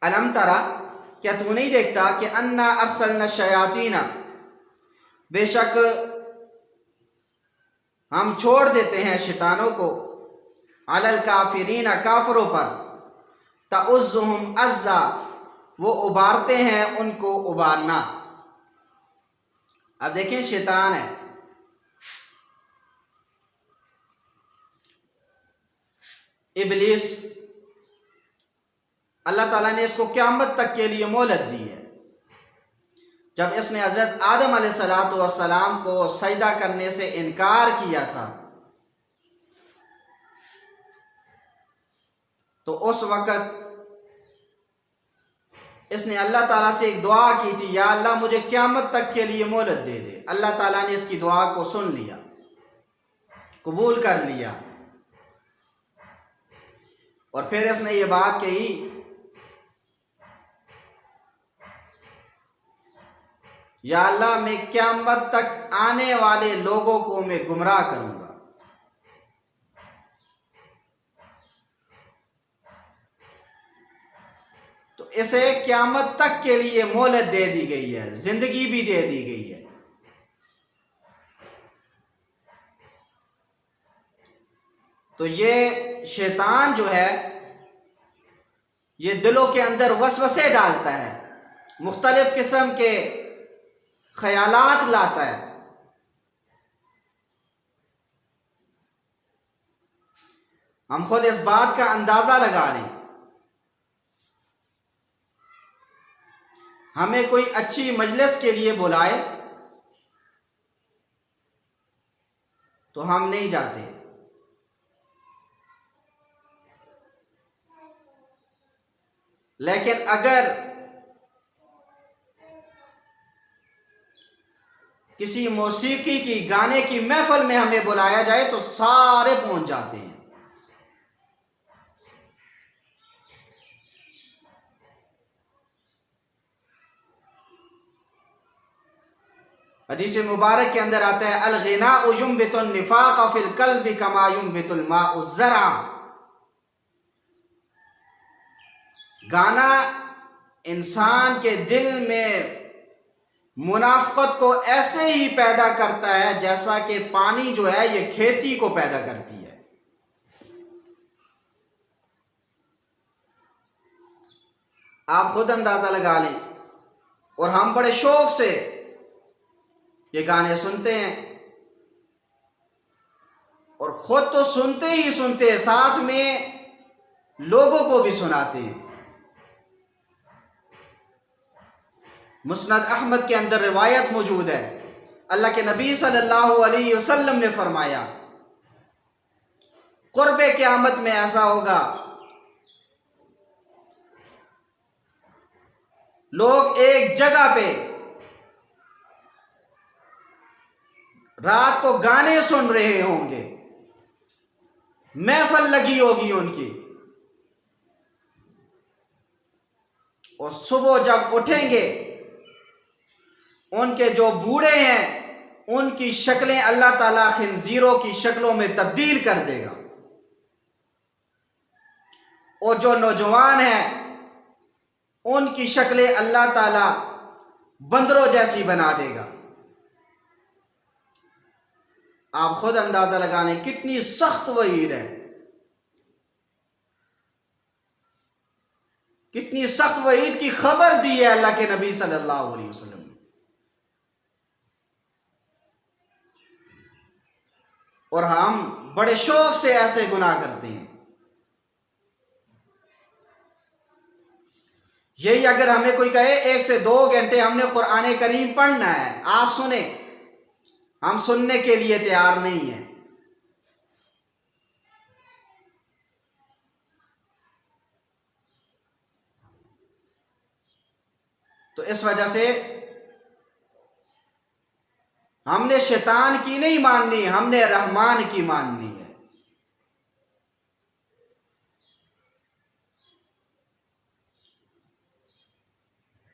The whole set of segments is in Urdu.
الم ترا، کیا تو نہیں دیکھتا کہ انا ارسلنا الشیاطین، بے شک ہم چھوڑ دیتے ہیں شیطانوں کو، علی الکافرین، کافروں پر، تعزهم عزا، وہ ابارتے ہیں ان کو ابارنا۔ اب دیکھیں شیطان ہے، ابلیس، اللہ تعالیٰ نے اس کو قیامت تک کے لیے مہلت دی ہے۔ جب اس نے حضرت آدم علیہ السلام کو سجدہ کرنے سے انکار کیا تھا تو اس وقت اس نے اللہ تعالیٰ سے ایک دعا کی تھی، یا اللہ مجھے قیامت تک کے لیے مہلت دے دے۔ اللہ تعالیٰ نے اس کی دعا کو سن لیا، قبول کر لیا، اور پھر اس نے یہ بات کہی یا اللہ میں قیامت تک آنے والے لوگوں کو میں گمراہ کروں گا۔ تو اسے قیامت تک کے لیے مہلت دے دی گئی ہے، زندگی بھی دے دی گئی ہے۔ تو یہ شیطان جو ہے یہ دلوں کے اندر وسوسے ڈالتا ہے، مختلف قسم کے خیالات لاتا ہے۔ ہم خود اس بات کا اندازہ لگا لیں، ہمیں کوئی اچھی مجلس کے لیے بلائے تو ہم نہیں جاتے، لیکن اگر کسی موسیقی کی، گانے کی محفل میں ہمیں بلایا جائے تو سارے پہنچ جاتے ہیں۔ حدیث مبارک کے اندر آتا ہے الغناء ينبت النفاق في القلب كما ينبت الماء الزرع، گانا انسان کے دل میں منافقت کو ایسے ہی پیدا کرتا ہے جیسا کہ پانی جو ہے یہ کھیتی کو پیدا کرتی ہے۔ آپ خود اندازہ لگا لیں، اور ہم بڑے شوق سے یہ گانے سنتے ہیں، اور خود تو سنتے ہی سنتے ساتھ میں لوگوں کو بھی سناتے ہیں۔ مسند احمد کے اندر روایت موجود ہے، اللہ کے نبی صلی اللہ علیہ وسلم نے فرمایا قرب قیامت میں ایسا ہوگا، لوگ ایک جگہ پہ رات کو گانے سن رہے ہوں گے، محفل لگی ہوگی ان کی، اور صبح جب اٹھیں گے ان کے جو بوڑھے ہیں ان کی شکلیں اللہ تعالیٰ خنزیروں کی شکلوں میں تبدیل کر دے گا، اور جو نوجوان ہیں ان کی شکلیں اللہ تعالیٰ بندروں جیسی بنا دے گا۔ آپ خود اندازہ لگانے کتنی سخت وعید ہے، کتنی سخت وعید کی خبر دی ہے اللہ کے نبی صلی اللہ علیہ وسلم نے۔ اور ہم بڑے شوق سے ایسے گناہ کرتے ہیں۔ یہی اگر ہمیں کوئی کہے 1 سے 2 گھنٹے ہم نے قرآن کریم پڑھنا ہے، آپ سنیں، ہم سننے کے لیے تیار نہیں ہیں۔ تو اس وجہ سے ہم نے شیطان کی نہیں ماننی، ہم نے رحمان کی ماننی ہے۔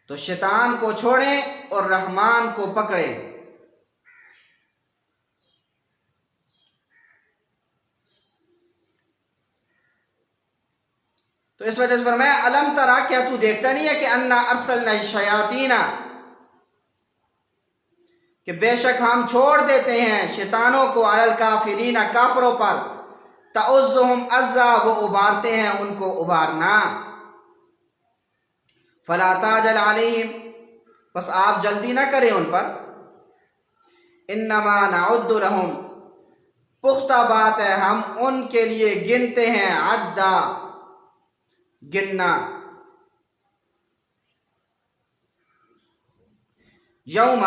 تو شیطان کو چھوڑیں اور رحمان کو پکڑیں۔ تو اس اس وجہ سے فرمایا الم ترا، کیا تو دیکھتا نہیں ہے کہ انا ارسلنا الشیاطین، کہ بے شک ہم چھوڑ دیتے ہیں شیطانوں کو علی الکافرین، کافروں پر، تعزهم عزا، وہ ابارتے ہیں ان کو ابارنا، فلا تعجل علیہم، بس آپ جلدی نہ کریں ان پر، انما نعد لہم، پختہ بات ہے ہم ان کے لیے گنتے ہیں، عدا، گننا، یوم،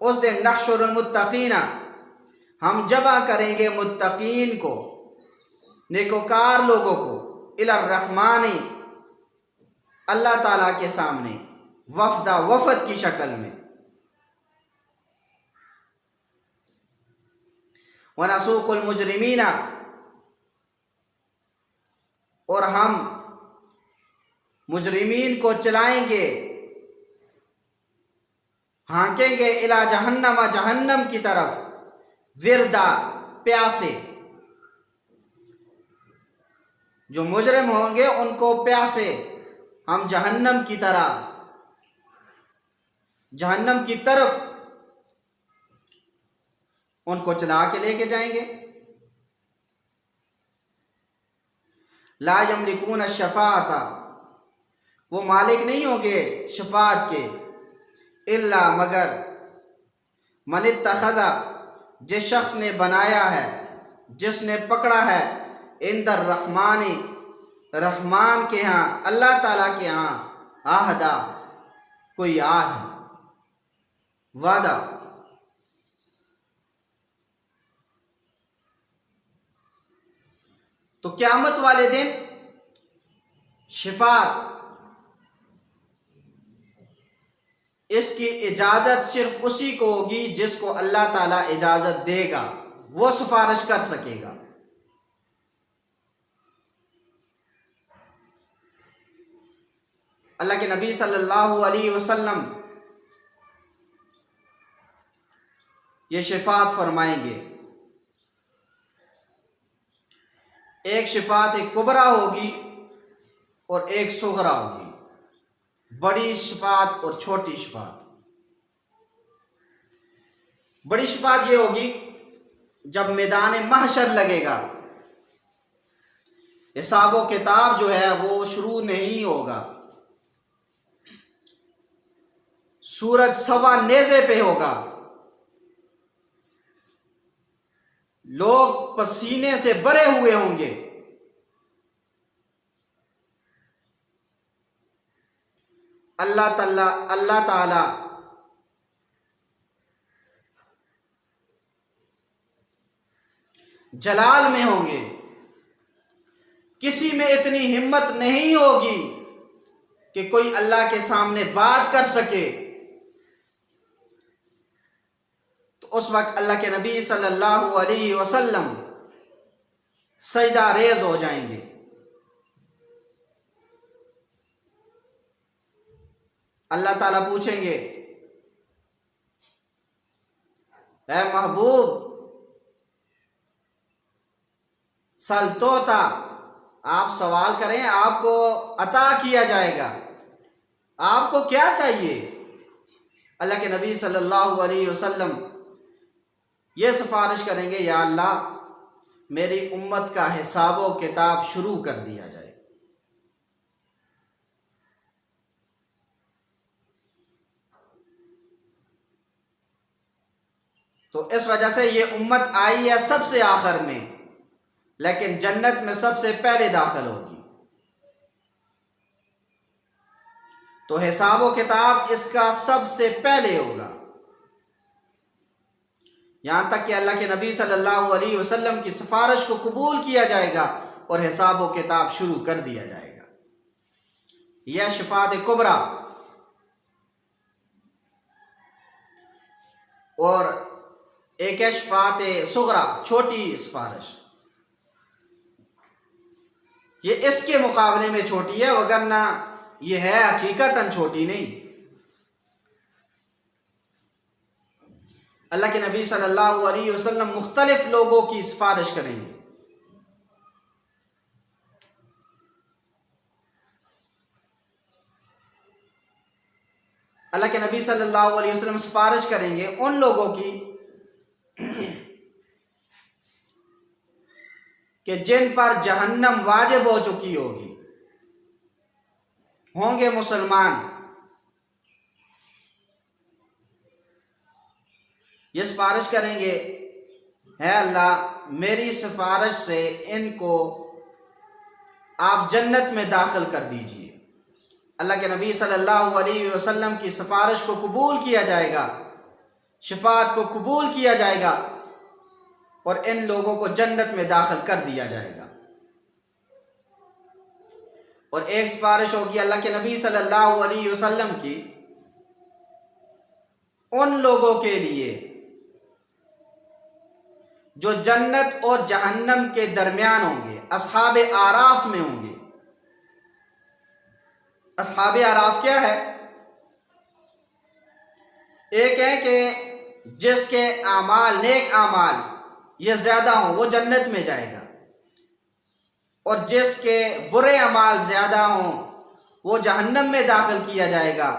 اس دن، نحشر المتقین، ہم جمع کریں گے متقین کو، نیکوکار لوگوں کو، الی الرحمن، اللہ تعالیٰ کے سامنے، وفدہ، وفد کی شکل میں، وَنَسُوقُ الْمُجْرِمِينَ، اور ہم مجرمین کو چلائیں گے، ہانکیں گے، الی جہنم، جہنم کی طرف، وردا، پیاسے، جو مجرم ہوں گے ان کو پیاسے، ہم جہنم کی طرح، جہنم کی طرف ان کو چلا کے لے کے جائیں گے، لا یملکون الشفاعۃ، وہ مالک نہیں ہوں گے شفاعت کے، الا، مگر، من اتخذ، جس شخص نے بنایا ہے، جس نے پکڑا ہے، عند الرحمن، رحمان کے ہاں، اللہ تعالیٰ کے ہاں، عہدہ، کوئی عہد، وعدہ۔ تو قیامت والے دن شفاعت، اس کی اجازت صرف اسی کو ہوگی جس کو اللہ تعالیٰ اجازت دے گا، وہ سفارش کر سکے گا۔ اللہ کے نبی صلی اللہ علیہ وسلم یہ شفاعت فرمائیں گے، ایک شفاعت کبریٰ ہوگی اور ایک صغریٰ ہوگی، بڑی شفاعت اور چھوٹی شفاعت۔ بڑی شفاعت یہ ہوگی جب میدان محشر لگے گا، حساب و کتاب جو ہے وہ شروع نہیں ہوگا، سورج سوا نیزے پہ ہوگا، لوگ پسینے سے بھرے ہوئے ہوں گے، اللہ تعالی جلال میں ہوں گے، کسی میں اتنی ہمت نہیں ہوگی کہ کوئی اللہ کے سامنے بات کر سکے، تو اس وقت اللہ کے نبی صلی اللہ علیہ وسلم سجدہ ریز ہو جائیں گے، اللہ تعالیٰ پوچھیں گے، اے محبوب سل توتا، آپ سوال کریں آپ کو عطا کیا جائے گا، آپ کو کیا چاہیے؟ اللہ کے نبی صلی اللہ علیہ وسلم یہ سفارش کریں گے، یا اللہ میری امت کا حساب و کتاب شروع کر دیا جائے۔ تو اس وجہ سے یہ امت آئی ہے سب سے آخر میں، لیکن جنت میں سب سے پہلے داخل ہوگی، تو حساب و کتاب اس کا سب سے پہلے ہوگا، یہاں تک کہ اللہ کے نبی صلی اللہ علیہ وسلم کی سفارش کو قبول کیا جائے گا اور حساب و کتاب شروع کر دیا جائے گا۔ یہ شفاعت کبریٰ، اور ایک ہے شفاعت صغریٰ، چھوٹی سفارش، یہ اس کے مقابلے میں چھوٹی ہے، وگرنہ یہ ہے حقیقتاً چھوٹی نہیں۔ اللہ کے نبی صلی اللہ علیہ وسلم مختلف لوگوں کی سفارش کریں گے، اللہ کے نبی صلی اللہ علیہ وسلم سفارش کریں گے ان لوگوں کی کہ جن پر جہنم واجب ہو چکی ہوگی، ہوں گے مسلمان، یہ سفارش کریں گے، اے اللہ میری سفارش سے ان کو آپ جنت میں داخل کر دیجئے۔ اللہ کے نبی صلی اللہ علیہ وسلم کی سفارش کو قبول کیا جائے گا، شفاعت کو قبول کیا جائے گا اور ان لوگوں کو جنت میں داخل کر دیا جائے گا۔ اور ایک سفارش ہوگی اللہ کے نبی صلی اللہ علیہ وسلم کی ان لوگوں کے لیے جو جنت اور جہنم کے درمیان ہوں گے، اصحاب اعراف میں ہوں گے۔ اصحاب اعراف کیا ہے؟ ایک ہے کہ جس کے اعمال، نیک اعمال یہ زیادہ ہوں وہ جنت میں جائے گا، اور جس کے برے اعمال زیادہ ہوں وہ جہنم میں داخل کیا جائے گا،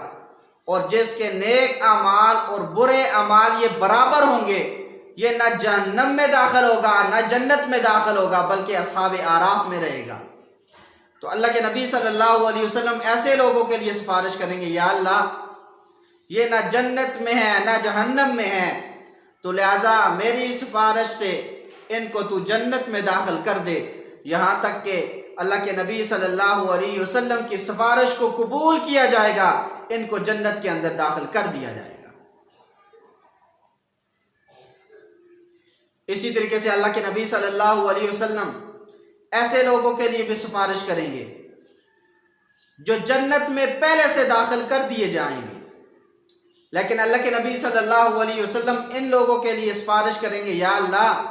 اور جس کے نیک اعمال اور برے اعمال یہ برابر ہوں گے، یہ نہ جہنم میں داخل ہوگا نہ جنت میں داخل ہوگا بلکہ اصحاب اعراف میں رہے گا۔ تو اللہ کے نبی صلی اللہ علیہ وسلم ایسے لوگوں کے لیے سفارش کریں گے، یا اللہ یہ نہ جنت میں ہے نہ جہنم میں ہے، تو لہٰذا میری سفارش سے ان کو تو جنت میں داخل کر دے، یہاں تک کہ اللہ کے نبی صلی اللہ علیہ وسلم کی سفارش کو قبول کیا جائے گا، ان کو جنت کے اندر داخل کر دیا جائے گا۔ اسی طریقے سے اللہ کے نبی صلی اللہ علیہ وسلم ایسے لوگوں کے لیے بھی سفارش کریں گے جو جنت میں پہلے سے داخل کر دیے جائیں گے، لیکن اللہ کے نبی صلی اللہ علیہ وسلم ان لوگوں کے لیے سفارش کریں گے، یا اللہ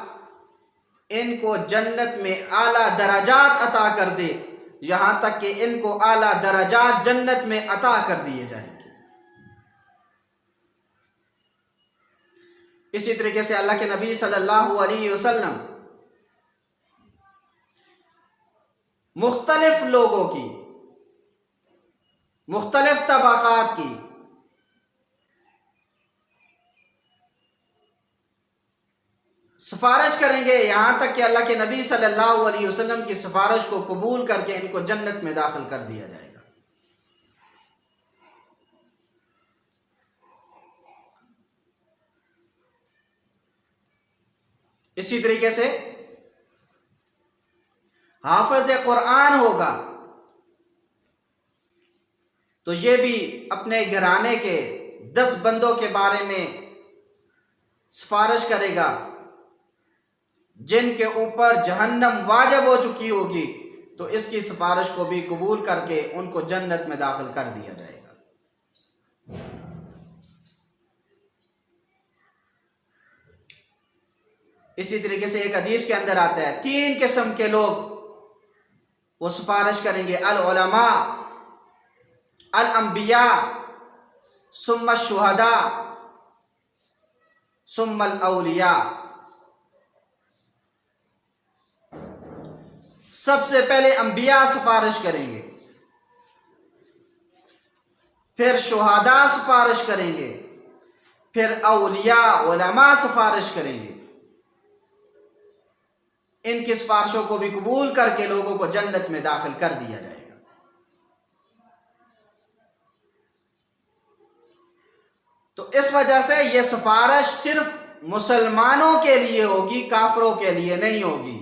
ان کو جنت میں اعلیٰ درجات عطا کر دے، یہاں تک کہ ان کو اعلیٰ درجات جنت میں عطا کر دیے جائیں گے۔ اسی طریقے سے اللہ کے نبی صلی اللہ علیہ وسلم مختلف لوگوں کی، مختلف طبقات کی سفارش کریں گے، یہاں تک کہ اللہ کے نبی صلی اللہ علیہ وسلم کی سفارش کو قبول کر کے ان کو جنت میں داخل کر دیا جائے گا۔ اسی طریقے سے حافظ قرآن ہوگا تو یہ بھی اپنے گھرانے کے 10 بندوں کے بارے میں سفارش کرے گا جن کے اوپر جہنم واجب ہو چکی ہوگی، تو اس کی سفارش کو بھی قبول کر کے ان کو جنت میں داخل کر دیا جائے گا۔ اسی طریقے سے ایک حدیث کے اندر آتا ہے 3 قسم کے لوگ وہ سفارش کریں گے، العلماء، الانبیاء، ثم الشہداء، ثم الاولیاء۔ سب سے پہلے انبیاء سفارش کریں گے، پھر شہداء سفارش کریں گے، پھر اولیاء علماء سفارش کریں گے۔ ان کی سفارشوں کو بھی قبول کر کے لوگوں کو جنت میں داخل کر دیا جائے گا۔ تو اس وجہ سے یہ سفارش صرف مسلمانوں کے لیے ہوگی، کافروں کے لیے نہیں ہوگی۔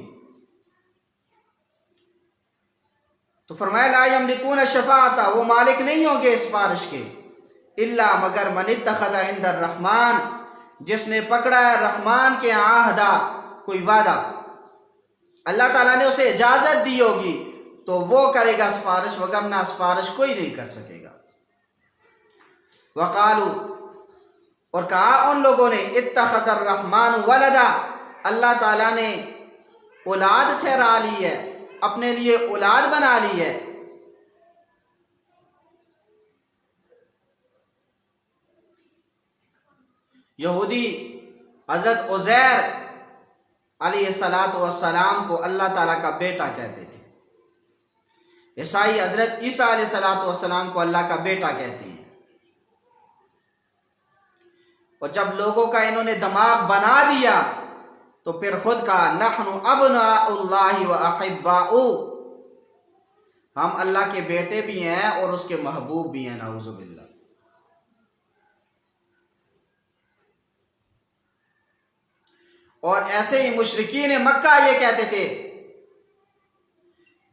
تو فرمایا لا یملکون الشفاعۃ، وہ مالک نہیں ہوں گے سفارش کے، الا مگر من اتخذ عند الرحمن، جس نے پکڑا ہے رحمان کے عہدہ، کوئی وعدہ، اللہ تعالیٰ نے اسے اجازت دی ہوگی تو وہ کرے گا سفارش، وگرنہ سفارش کوئی نہیں کر سکے گا۔ وقالو، اور کہا ان لوگوں نے، اتخذ الرحمن ولدا، اللہ تعالیٰ نے اولاد ٹھہرا لی ہے، اپنے لیے اولاد بنا لی ہے۔ یہودی حضرت عزیر علیہ السلام کو اللہ تعالیٰ کا بیٹا کہتے تھے، عیسائی حضرت عیسیٰ علیہ السلام کو اللہ کا بیٹا کہتے ہیں۔ اور جب لوگوں کا انہوں نے دماغ بنا دیا تو پھر خود کہا نحن ابناء اللہ و احباؤ، ہم اللہ کے بیٹے بھی ہیں اور اس کے محبوب بھی ہیں، نعوذ باللہ۔ اور ایسے ہی مشرکین مکہ یہ کہتے تھے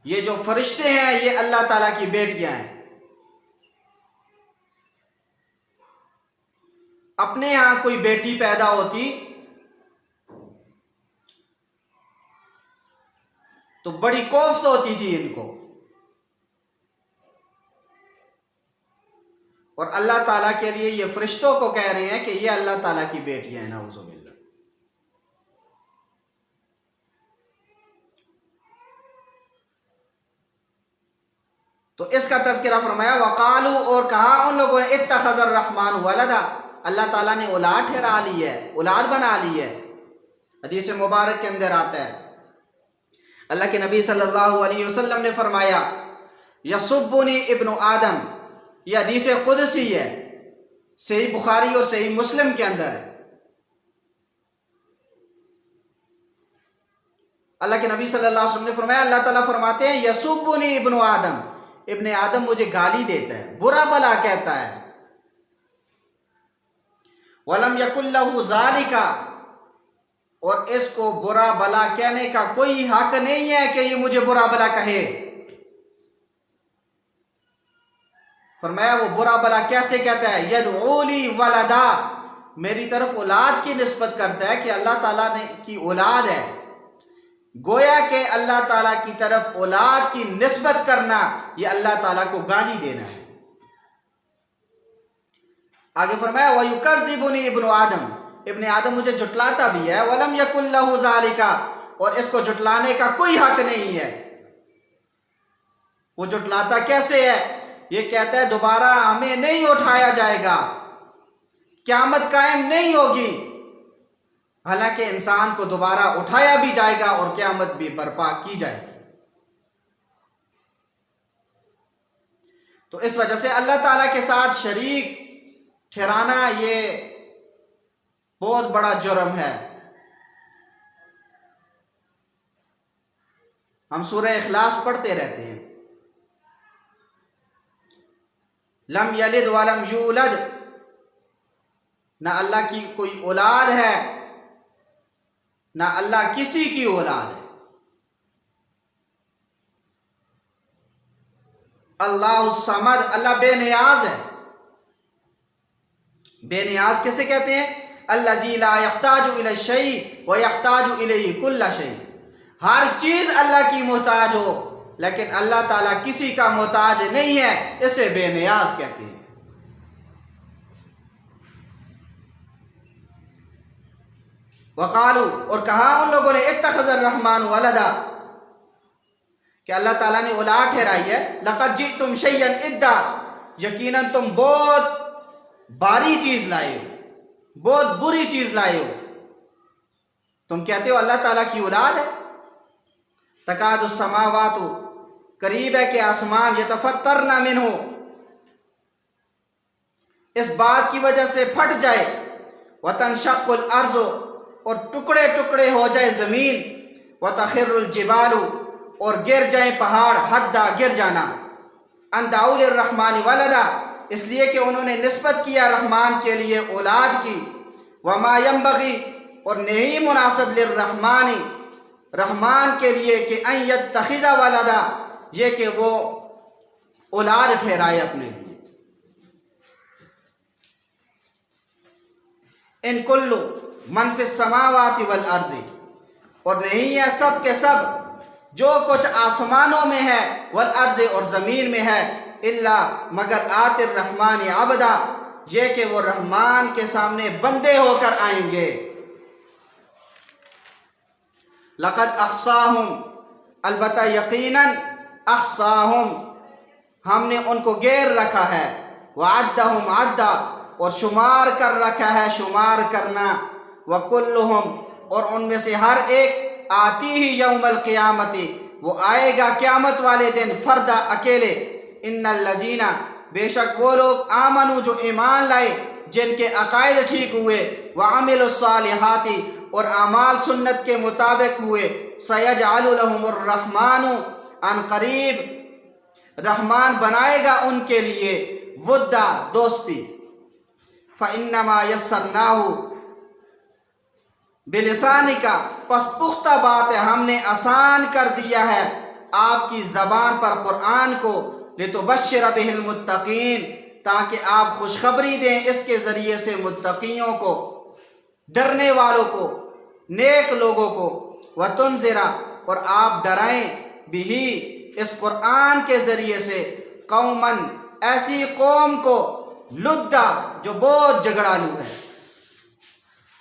یہ جو فرشتے ہیں یہ اللہ تعالیٰ کی بیٹیاں ہیں۔ اپنے ہاں کوئی بیٹی پیدا ہوتی تو بڑی کوفت ہوتی تھی ان کو، اور اللہ تعالیٰ کے لیے یہ فرشتوں کو کہہ رہے ہیں کہ یہ اللہ تعالیٰ کی بیٹیاں ہیں، نعوذ باللہ۔ تو اس کا تذکرہ فرمایا وقالو، اور کہا ان لوگوں نے اتخذ الرحمن ولدا، اللہ تعالیٰ نے اولاد ٹھہرا لی ہے، اولاد بنا لی ہے۔ حدیث مبارک کے اندر آتا ہے اللہ کے نبی صلی اللہ علیہ وسلم نے فرمایا یسبنی ابن آدم، یہ حدیث قدسی ہے، صحیح بخاری اور صحیح مسلم کے اندر ہے۔ اللہ کے نبی صلی اللہ علیہ وسلم نے فرمایا اللہ تعالیٰ فرماتے ہیں یسبنی ابن آدم، ابن آدم مجھے گالی دیتا ہے، برا بلا کہتا ہے۔ وَلَمْ يَكُنْ لَهُ ذَلِكَ، اور اس کو برا بلا کہنے کا کوئی حق نہیں ہے کہ یہ مجھے برا بلا کہے۔ فرمایا وہ برا بلا کیسے کہتا ہے؟ يَدْعُو لِي وَلَدًا، میری طرف اولاد کی نسبت کرتا ہے کہ اللہ تعالیٰ نے کی اولاد ہے۔ گویا کہ اللہ تعالیٰ کی طرف اولاد کی نسبت کرنا یہ اللہ تعالیٰ کو گالی دینا ہے۔ آگے فرمایا وَيُكَذِّبُنِي ابن آدم، ابن آدم مجھے جھٹلاتا بھی ہے۔ وَلَمْ يَكُنْ لَهُ ذَلِكَ، اور اس کو جھٹلانے کا کوئی حق نہیں ہے۔ وہ جھٹلاتا کیسے ہے؟ یہ کہتا ہے دوبارہ ہمیں نہیں اٹھایا جائے گا، قیامت قائم نہیں ہوگی، حالانکہ انسان کو دوبارہ اٹھایا بھی جائے گا اور قیامت بھی برپا کی جائے گی۔ تو اس وجہ سے اللہ تعالیٰ کے ساتھ شریک ٹھہرانا یہ بہت بڑا جرم ہے۔ ہم سورہ اخلاص پڑھتے رہتے ہیں، لم یلد ولم یولد، نہ اللہ کی کوئی اولاد ہے نہ اللہ کسی کی اولاد ہے۔ اللہ الصمد، اللہ بے نیاز ہے۔ بے نیاز کیسے کہتے ہیں؟ الذی لا یحتاج الی الشیء ویحتاج الیہ کل شیء، ہر چیز اللہ کی محتاج ہو لیکن اللہ تعالیٰ کسی کا محتاج نہیں ہے، اسے بے نیاز کہتے ہیں۔ وقالو، اور کہا ان لوگوں نے اتخذ الرحمن ولدا، کہ اللہ تعالیٰ نے اولاد ٹھہرائی ہے۔ لقد جئتم شیئا ادا، یقیناً تم بہت باری چیز لائے ہو، بہت بری چیز لائے ہو۔ تم کہتے ہو اللہ تعالیٰ کی اولاد ہے۔ تکاد السماوات، قریب ہے کہ آسمان یتفطرن منہ، اس بات کی وجہ سے پھٹ جائے، وتنشق الارض، اور ٹکڑے ٹکڑے ہو جائے زمین، وتخر الجبال، اور گر جائیں پہاڑ، حدا گر جانا، ان دعوا للرحمن ولدا، اس لیے کہ انہوں نے نسبت کیا رحمان کے لیے اولاد کی، وما ينبغي، اور نہیں مناسب للرحمن، رحمان کے لیے کہ ان يتخذ ولدا، یہ کہ وہ اولاد ٹھہرائے اپنے لیے۔ ان کل من فی السماوات والارض، اور نہیں ہے سب کے سب جو کچھ آسمانوں میں ہے، والارض، اور زمین میں ہے، الا مگر آت الرحمن عبدا، یہ کہ وہ رحمان کے سامنے بندے ہو کر آئیں گے۔ لقد احصاہم، البتہ یقیناً احصاہم، ہم نے ان کو گیر رکھا ہے، وعدہم عدا، اور شمار کر رکھا ہے شمار کرنا، وکلہم، اور ان میں سے ہر ایک آتی ہی یوم القیامت، وہ آئے گا قیامت والے دن فردا، اکیلے۔ ان الذین، بے شک وہ لوگ آمنو جو ایمان لائے، جن کے عقائد ٹھیک ہوئے، وعملوا الصالحات اور اعمال سنت کے مطابق ہوئے، سیجعل لهم الرحمن عن قریب رحمان بنائے گا ان کے لیے ودا دوستی، فإنما یسرناہ بلسانک پس پختہ بات ہے ہم نے آسان کر دیا ہے آپ کی زبان پر قرآن کو، لتبشر بہ المتقین تاکہ آپ خوشخبری دیں اس کے ذریعے سے متقیوں کو، ڈرنے والوں کو، نیک لوگوں کو، وتنذر اور آپ ڈرائیں بھی اس قرآن کے ذریعے سے قوماً ایسی قوم کو لدا جو بہت جھگڑالو ہے،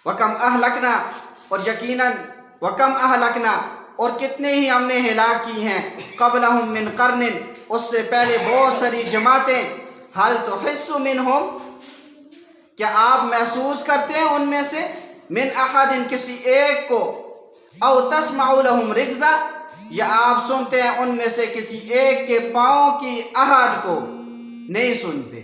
وکم اہلکنا اور یقیناً وکم اہلکنا اور کتنے ہی ہم نے ہلاک کی ہیں، قبلہم من قرن اس سے پہلے بہت ساری جماعتیں، حل تحس منہم کیا آپ محسوس کرتے ہیں ان میں سے، من احد کسی ایک کو، او تسمع لہم رکزا یا آپ سنتے ہیں ان میں سے کسی ایک کے پاؤں کی آہٹ کو، نہیں سنتے۔